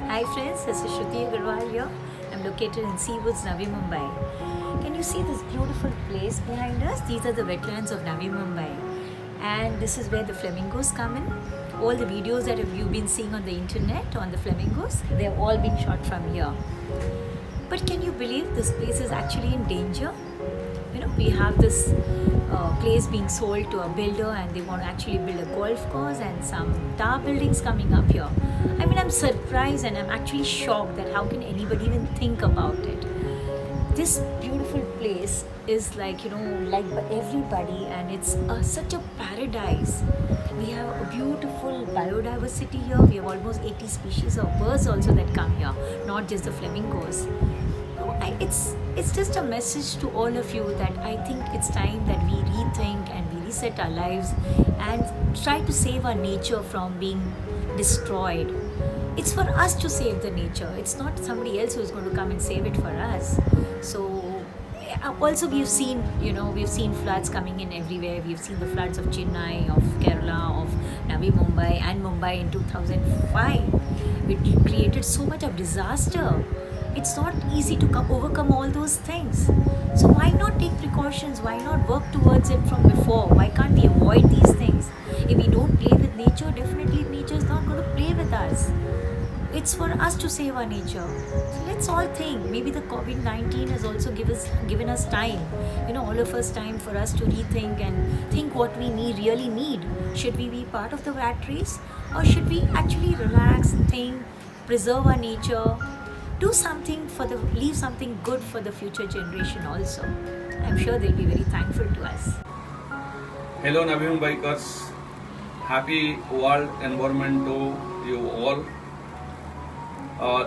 Hi friends, this is Shruti Agarwal here. I'm located in Seawoods, Navi Mumbai. Can you see this beautiful place behind us? These are the wetlands of Navi Mumbai. And this is where the flamingos come in. All the videos that you've been seeing on the internet on the flamingos, they've all been shot from here. But can you believe this place is actually in danger? We have this place being sold to a builder and they want to actually build a golf course and some tower buildings coming up here. I'm surprised and I'm actually shocked that how can anybody even think about it. This beautiful place is liked by everybody, and it's such a paradise. We have a beautiful biodiversity here. We have almost 80 species of birds also that come here, not just the flamingos. It's just a message to all of you that I think it's time that we rethink and we reset our lives and try to save our nature from being destroyed. It's for us to save the nature. It's not somebody else who's going to come and save it for us. So also we've seen floods coming in everywhere. We've seen the floods of Chennai, of Kerala, of Navi Mumbai and Mumbai in 2005. It created so much of disaster. It's not easy to overcome all those things. So why not take precautions? Why not work towards it from before? Why can't we avoid these things? If we don't play with nature, definitely nature is not going to play with us. It's for us to save our nature. So let's all think. Maybe the COVID-19 has also given us time. All of us time for us to rethink and think what we really need. Should we be part of the rat race? Or should we actually relax, think, preserve our nature, do something leave something good for the future generation also. I'm sure they'll be very thankful to us. Hello Navi Mumbaikars, happy World Environment to you all.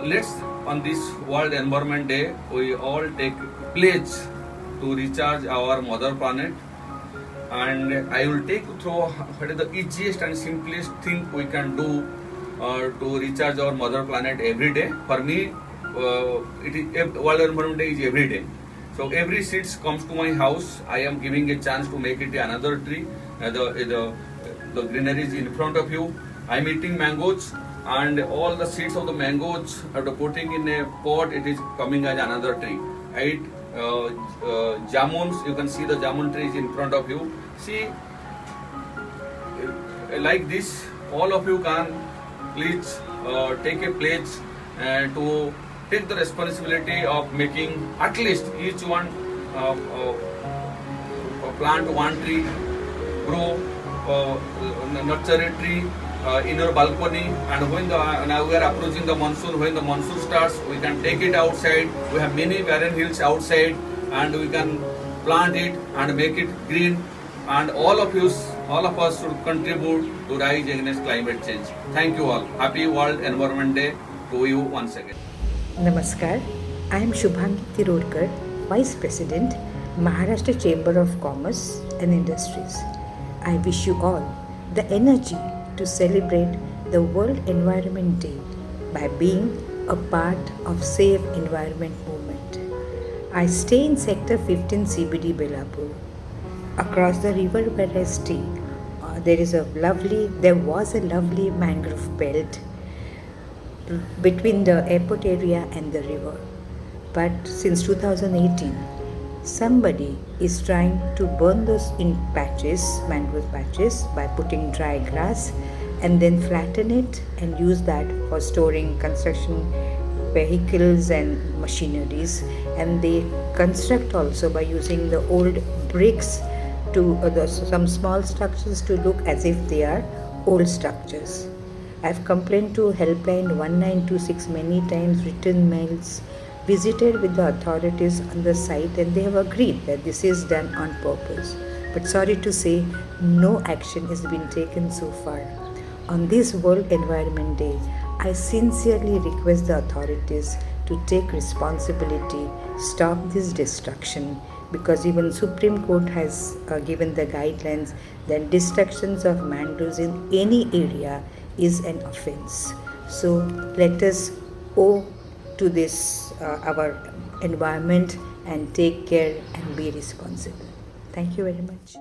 Let's on this World Environment Day we all take pledge to recharge our mother planet, and I will take you through what is the easiest and simplest thing we can do to recharge our mother planet every day. For me, World Environment Day is every day. So every seeds comes to my house, I am giving a chance to make it another tree. The greenery is in front of you. I am eating mangoes, and all the seeds of the mangoes after putting in a pot, it is coming as another tree. I eat jamuns. You can see the jamun tree is in front of you. See, like this, all of you can please take a pledge to take the responsibility of making at least each one plant one tree, grow, nurture a tree in your balcony, and when now we are approaching the monsoon, when the monsoon starts, we can take it outside. We have many barren hills outside, and we can plant it and make it green. And all of us should contribute to rise against climate change. Thank you all. Happy World Environment Day to you once again. Namaskar, I am Shubhangi Tirurkar, Vice President, Maharashtra Chamber of Commerce and Industries. I wish you all the energy to celebrate the World Environment Day by being a part of Save Environment movement. I stay in Sector 15 CBD Belapur. Across the river where I stay, there was a lovely mangrove belt between the airport area and the river. But since 2018, somebody is trying to burn those in mangrove patches, by putting dry grass and then flatten it and use that for storing construction vehicles and machineries. And they construct also by using the old bricks to some small structures to look as if they are old structures. I've complained to helpline 1926 many times, written mails, visited with the authorities on the site, and they have agreed that this is done on purpose. But sorry to say, no action has been taken so far. On this World Environment Day, I sincerely request the authorities to take responsibility, stop this destruction, because even Supreme Court has given the guidelines that destructions of mangroves in any area is an offense. So let us owe to this our environment and take care and be responsible. Thank you very much.